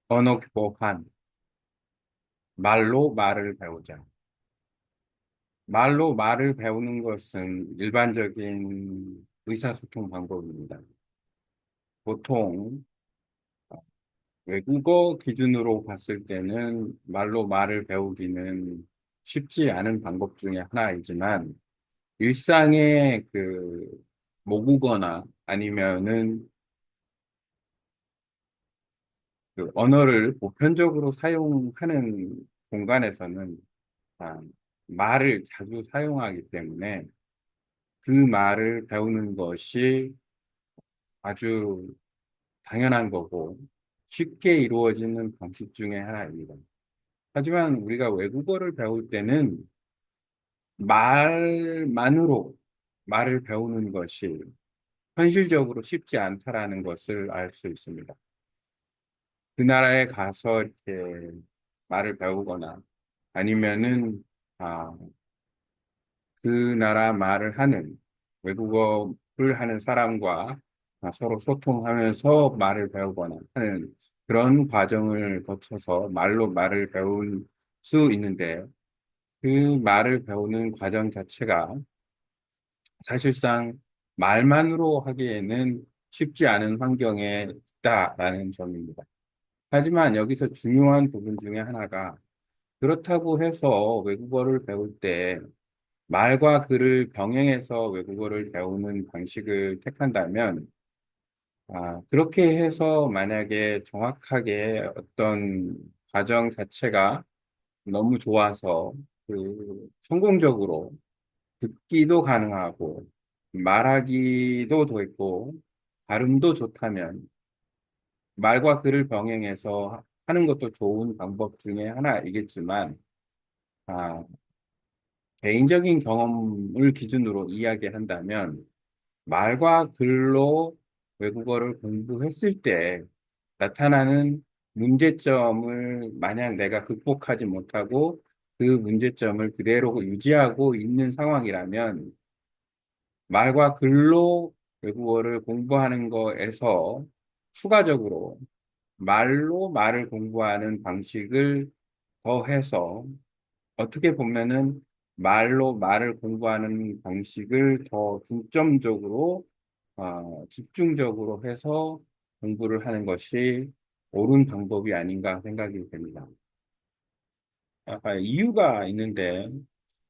언어 교환, 말로 말을 배우자. 말로 말을 배우는 것은 일반적인 의사소통 방법입니다. 보통 외국어 기준으로 봤을 때는 말로 말을 배우기는 쉽지 않은 방법 중에 하나이지만 일상의 모국어나 아니면은 그 언어를 보편적으로 사용하는 공간에서는 아, 말을 자주 사용하기 때문에 그 말을 배우는 것이 아주 당연한 거고 쉽게 이루어지는 방식 중에 하나입니다. 하지만 우리가 외국어를 배울 때는 말만으로 말을 배우는 것이 현실적으로 쉽지 않다라는 것을 알 수 있습니다. 그 나라에 가서 이렇게 말을 배우거나 아니면은 아, 그 나라 말을 하는 외국어를 하는 사람과 서로 소통하면서 말을 배우거나 하는 그런 과정을 거쳐서 말로 말을 배울 수 있는데 그 말을 배우는 과정 자체가 사실상 말만으로 하기에는 쉽지 않은 환경에 있다라는 점입니다. 하지만 여기서 중요한 부분 중에 하나가 그렇다고 해서 외국어를 배울 때 말과 글을 병행해서 외국어를 배우는 방식을 택한다면, 그렇게 해서 만약에 정확하게 어떤 과정 자체가 너무 좋아서 성공적으로 듣기도 가능하고 말하기도 됐고 발음도 좋다면 말과 글을 병행해서 하는 것도 좋은 방법 중에 하나이겠지만, 아, 개인적인 경험을 기준으로 이야기한다면 말과 글로 외국어를 공부했을 때 나타나는 문제점을 만약 내가 극복하지 못하고 그 문제점을 그대로 유지하고 있는 상황이라면 말과 글로 외국어를 공부하는 거에서 추가적으로 말로 말을 공부하는 방식을 더해서 어떻게 보면은 말로 말을 공부하는 방식을 더 중점적으로, 집중적으로 해서 공부를 하는 것이 옳은 방법이 아닌가 생각이 됩니다. 이유가 있는데,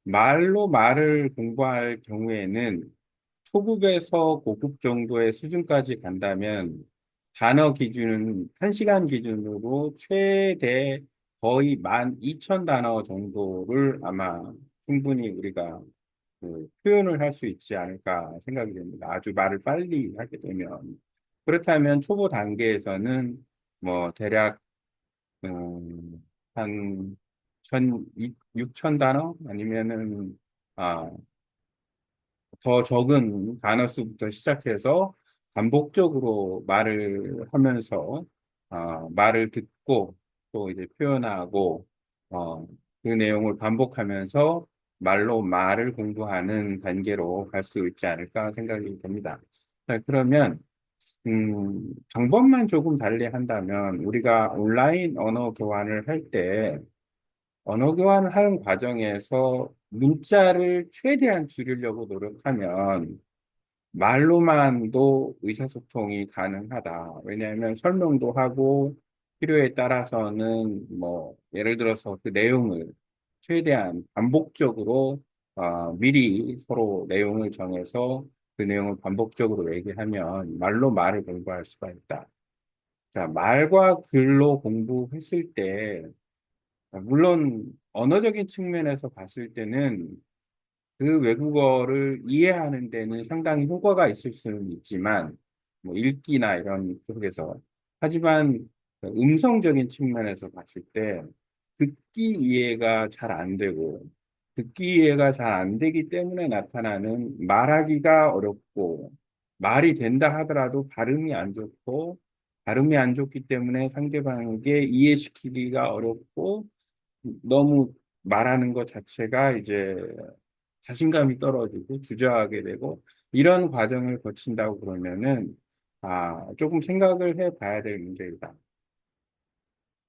말로 말을 공부할 경우에는 초급에서 고급 정도의 수준까지 간다면 단어 기준은 1시간 기준으로 최대 거의 12,000단어 정도를 아마 충분히 우리가 표현을 할 수 있지 않을까 생각이 됩니다. 아주 말을 빨리 하게 되면. 그렇다면 초보 단계에서는 뭐 대략 한 6,000단어 아니면은 아, 더 적은 단어 수부터 시작해서 반복적으로 말을 하면서 말을 듣고 또 이제 표현하고 어, 그 내용을 반복하면서 말로 말을 공부하는 단계로 갈 수 있지 않을까 생각이 됩니다. 자, 그러면 방법만 조금 달리 한다면 우리가 온라인 언어 교환을 할때 언어 교환을 하는 과정에서 문자를 최대한 줄이려고 노력하면 말로만도 의사소통이 가능하다. 왜냐하면 설명도 하고 필요에 따라서는 뭐 예를 들어서 그 내용을 최대한 반복적으로 미리 서로 내용을 정해서 그 내용을 반복적으로 얘기하면 말로 말을 공부할 수가 있다. 자, 말과 글로 공부했을 때 물론 언어적인 측면에서 봤을 때는 그 외국어를 이해하는 데는 상당히 효과가 있을 수는 있지만 뭐 읽기나 이런 쪽에서 하지만 음성적인 측면에서 봤을 때 듣기 이해가 잘 안 되고 듣기 이해가 잘 안 되기 때문에 나타나는 말하기가 어렵고 말이 된다 하더라도 발음이 안 좋고 발음이 안 좋기 때문에 상대방에게 이해시키기가 어렵고 너무 말하는 것 자체가 이제 자신감이 떨어지고 주저하게 되고 이런 과정을 거친다고 그러면은 조금 생각을 해 봐야 될 문제이다.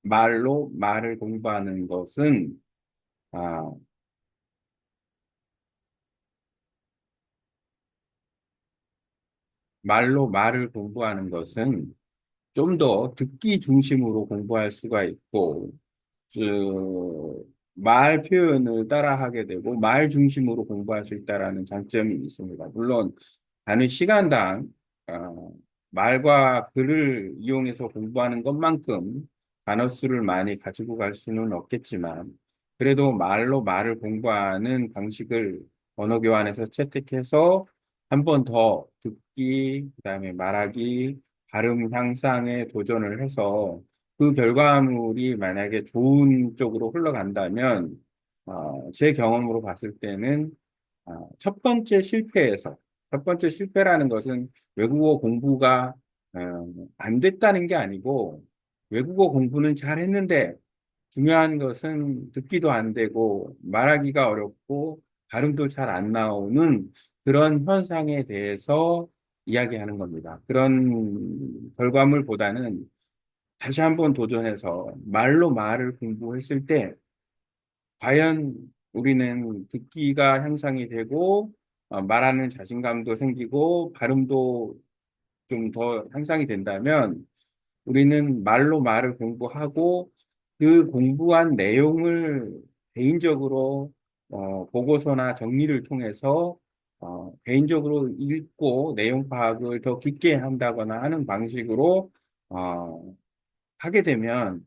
말을 공부하는 것은, 아, 말을 공부하는 것은 좀 더 듣기 중심으로 공부할 수가 있고, 말 표현을 따라하게 되고 말 중심으로 공부할 수 있다라는 장점이 있습니다. 물론 단위 시간당 말과 글을 이용해서 공부하는 것만큼 단어 수를 많이 가지고 갈 수는 없겠지만 그래도 말을 공부하는 방식을 언어 교환에서 채택해서 한 번 더 듣기, 그다음에 말하기, 발음 향상에 도전을 해서 그 결과물이 만약에 좋은 쪽으로 흘러간다면, 제 경험으로 봤을 때는, 첫 번째 실패라는 것은 외국어 공부가, 안 됐다는 게 아니고, 외국어 공부는 잘 했는데, 중요한 것은 듣기도 안 되고, 말하기가 어렵고, 발음도 잘 안 나오는 그런 현상에 대해서 이야기하는 겁니다. 그런 결과물보다는 다시 한번 도전해서 말을 공부했을 때 과연 우리는 듣기가 향상이 되고 말하는 자신감도 생기고 발음도 좀 더 향상이 된다면 우리는 말을 공부하고 그 공부한 내용을 개인적으로 보고서나 정리를 통해서 개인적으로 읽고 내용 파악을 더 깊게 한다거나 하는 방식으로 하게 되면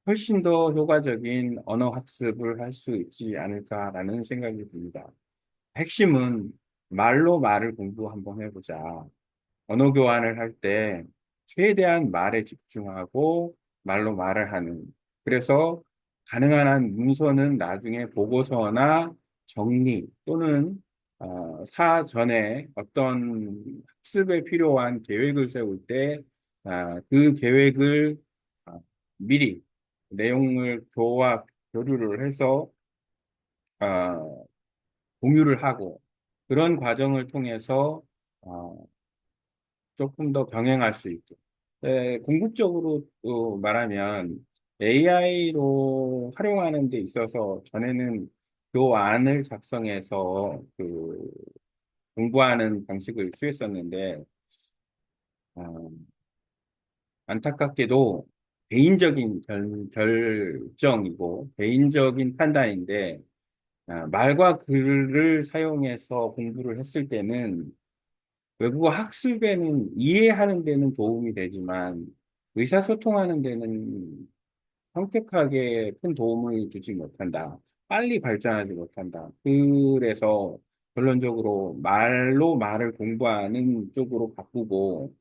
훨씬 더 효과적인 언어 학습을 할 수 있지 않을까라는 생각이 듭니다. 핵심은 말을 공부 한번 해보자. 언어 교환을 할 때 최대한 말에 집중하고 말을 하는. 그래서 가능한 한 문서는 나중에 보고서나 정리 또는 사전에 어떤 학습에 필요한 계획을 세울 때 그 계획을 아, 미리 내용을 교류를 해서 아, 공유를 하고 그런 과정을 통해서 어, 조금 더 병행할 수 있게. 궁극적으로 또 말하면 AI로 활용하는 데 있어서 전에는 교안을 작성해서 그 공부하는 방식을 취했었는데 어, 안타깝게도 개인적인 결정이고 개인적인 판단인데 말과 글을 사용해서 공부를 했을 때는 외국어 학습에는 이해하는 데는 도움이 되지만 의사소통하는 데는 선택하게 큰 도움을 주지 못한다. 빨리 발전하지 못한다. 그래서 결론적으로 말을 공부하는 쪽으로 바꾸고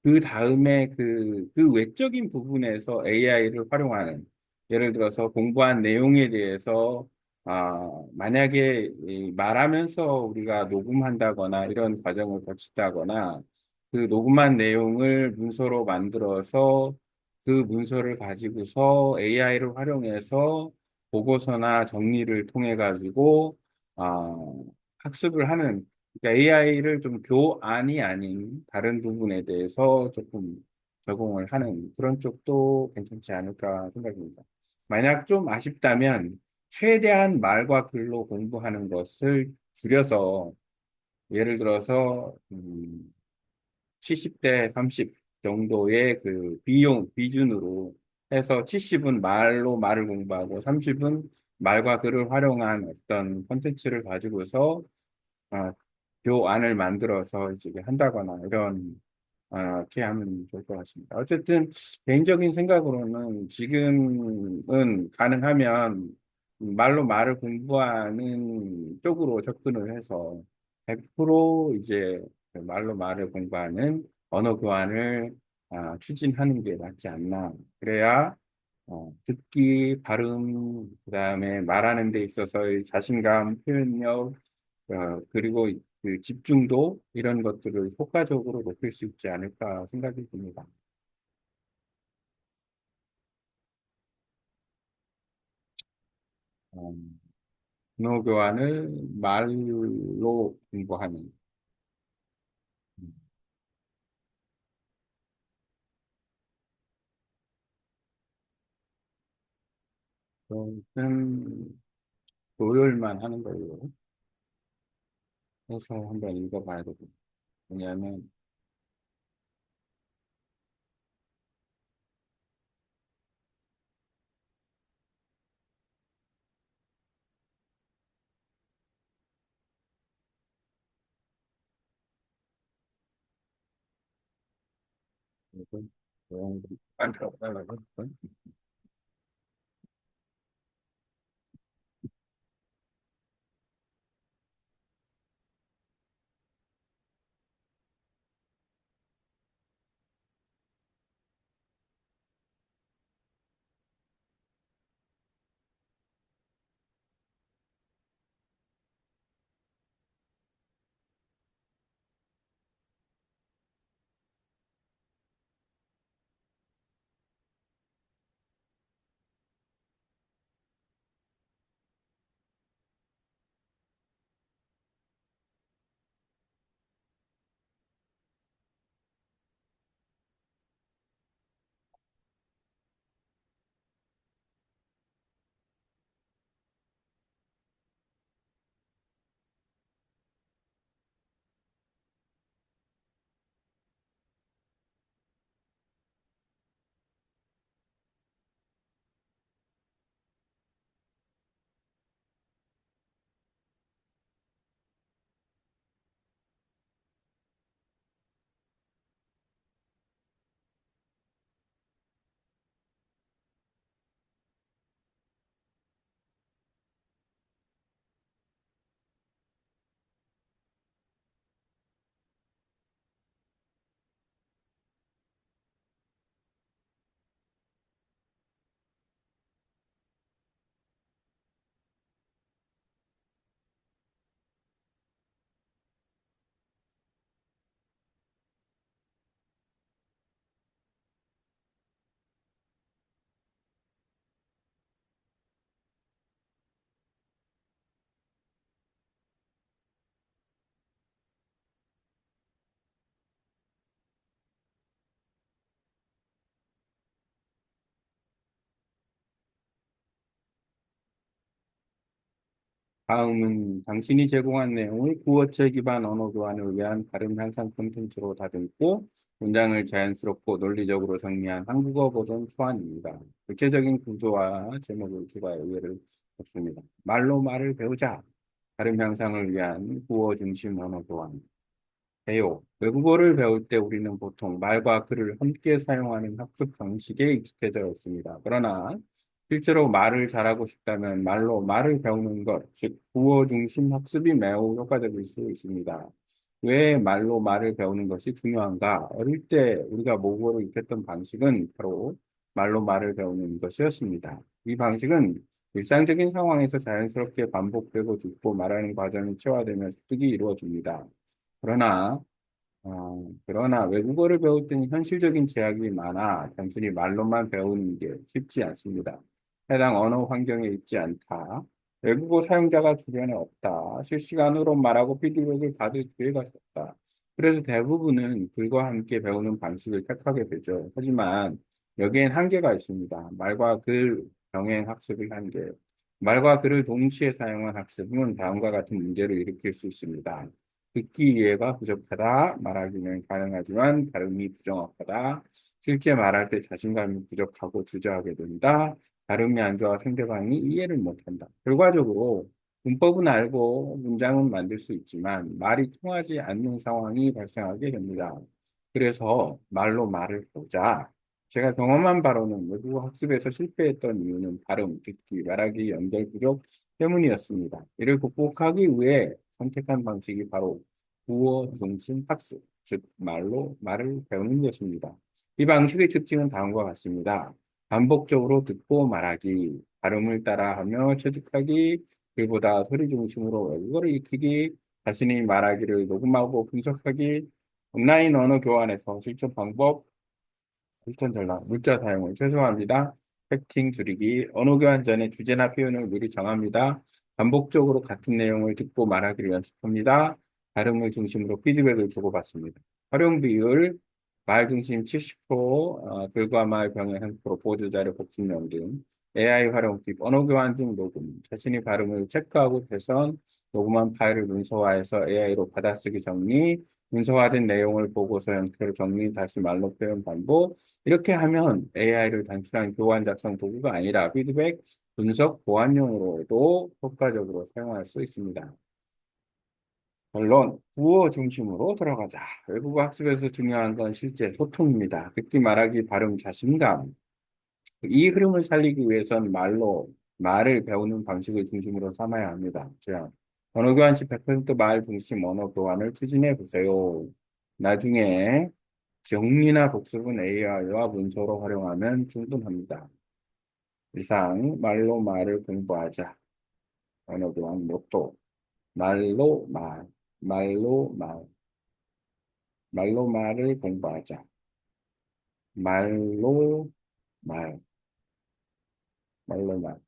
그 다음에 그 외적인 부분에서 AI를 활용하는, 예를 들어서 공부한 내용에 대해서, 만약에 이 말하면서 우리가 녹음한다거나 이런 과정을 거친다거나, 그 녹음한 내용을 문서로 만들어서 그 문서를 가지고서 AI를 활용해서 보고서나 정리를 통해 가지고, 아, 학습을 하는 그러니까 AI를 좀 교안이 아닌 다른 부분에 대해서 조금 적용을 하는 그런 쪽도 괜찮지 않을까 생각입니다. 만약 좀 아쉽다면 최대한 말과 글로 공부하는 것을 줄여서 예를 들어서 70대 30 정도의 그 비준으로 해서 70은 말을 공부하고 30은 말과 글을 활용한 어떤 콘텐츠를 가지고서 어, 교안을 만들어서 이제 한다거나 이런 이렇게 하면 좋을 것 같습니다. 어쨌든 개인적인 생각으로는 지금은 가능하면 말을 공부하는 쪽으로 접근을 해서 100% 이제 그 말을 공부하는 언어 교환을 추진하는 게 맞지 않나. 그래야 듣기, 발음, 그다음에 말하는 데 있어서의 자신감, 표현력, 그리고 그 집중도 이런 것들을 효과적으로 높일 수 있지 않을까 생각이 듭니다. 어, 언어 교환을 말로 공부하는. 이것은 조율만 하는 걸로 해서 한번 읽어봐야 되거든요. 왜냐하면 이건 내용들이 많더라고요. 다음은 당신이 제공한 내용을 구어체 기반 언어 교환을 위한 발음 향상 콘텐츠로 다듬고 문장을 자연스럽고 논리적으로 정리한 한국어 버전 초안입니다. 구체적인 구조와 제목을 추가해 예를 들었습니다. 말로 말을 배우자. 발음 향상을 위한 구어 중심 언어 교환. 배요. 외국어를 배울 때 우리는 보통 말과 글을 함께 사용하는 학습 방식에 익숙해져 있습니다. 그러나 실제로 말을 잘하고 싶다면 말로 말을 배우는 것, 즉 구어 중심 학습이 매우 효과적일 수 있습니다. 왜 말로 말을 배우는 것이 중요한가? 어릴 때 우리가 모국어를 익혔던 방식은 바로 말로 말을 배우는 것이었습니다. 이 방식은 일상적인 상황에서 자연스럽게 반복되고 듣고 말하는 과정이 체화되며 습득이 이루어집니다. 그러나 그러나 외국어를 배울 때는 현실적인 제약이 많아 단순히 말로만 배우는 게 쉽지 않습니다. 해당 언어 환경에 있지 않다. 외국어 사용자가 주변에 없다. 실시간으로 말하고 피드백을 받을 기회가 적다. 그래서 대부분은 글과 함께 배우는 방식을 택하게 되죠. 하지만 여기엔 한계가 있습니다. 말과 글 병행 학습의 한계. 말과 글을 동시에 사용한 학습은 다음과 같은 문제를 일으킬 수 있습니다. 듣기 이해가 부족하다. 말하기는 가능하지만 발음이 부정확하다. 실제 말할 때 자신감이 부족하고 주저하게 된다. 발음이 안 좋아 상대방이 이해를 못한다. 결과적으로 문법은 알고 문장은 만들 수 있지만 말이 통하지 않는 상황이 발생하게 됩니다. 그래서 말로 말을 보자. 제가 경험한 바로는 외국어 학습에서 실패했던 이유는 발음, 듣기, 말하기 연결 부족 때문이었습니다. 이를 극복하기 위해 선택한 방식이 바로 구어 중심 학습, 즉 말로 말을 배우는 것입니다. 이 방식의 특징은 다음과 같습니다. 반복적으로 듣고 말하기, 발음을 따라하며 체득하기, 글보다 소리 중심으로 외국어를 익히기, 자신이 말하기를 녹음하고 분석하기, 온라인 언어 교환에서 실전 방법, 실천 전략, 문자 사용을 최소화합니다. 팩팅 줄이기, 언어 교환 전에 주제나 표현을 미리 정합니다. 반복적으로 같은 내용을 듣고 말하기를 연습합니다. 발음을 중심으로 피드백을 주고받습니다. 활용 비율, 말 중심 70%, 글과 말 병행 100%, 보조 자료 복습량 등 AI 활용 팁, 언어 교환 중 녹음, 자신이 발음을 체크하고 개선, 녹음한 파일을 문서화해서 AI로 받아쓰기 정리, 문서화된 내용을 보고서 형태로 정리, 다시 말로 표현 반복. 이렇게 하면 AI를 단순한 교환 작성 도구가 아니라 피드백, 분석, 보완용으로도 효과적으로 사용할 수 있습니다. 결론, 구어 중심으로 들어가자. 외국어 학습에서 중요한 건 실제 소통입니다. 듣기, 말하기, 발음, 자신감. 이 흐름을 살리기 위해선 말을 배우는 방식을 중심으로 삼아야 합니다. 자, 언어 교환 시 100% 말 중심 언어 교환을 추진해 보세요. 나중에 정리나 복습은 AI와 문서로 활용하면 충분합니다. 이상 말로 말을 공부하자. 언어 교환 모토. 말로 말, 말로 말, 말로 말을 공부하자. 말로 말, 말로 말.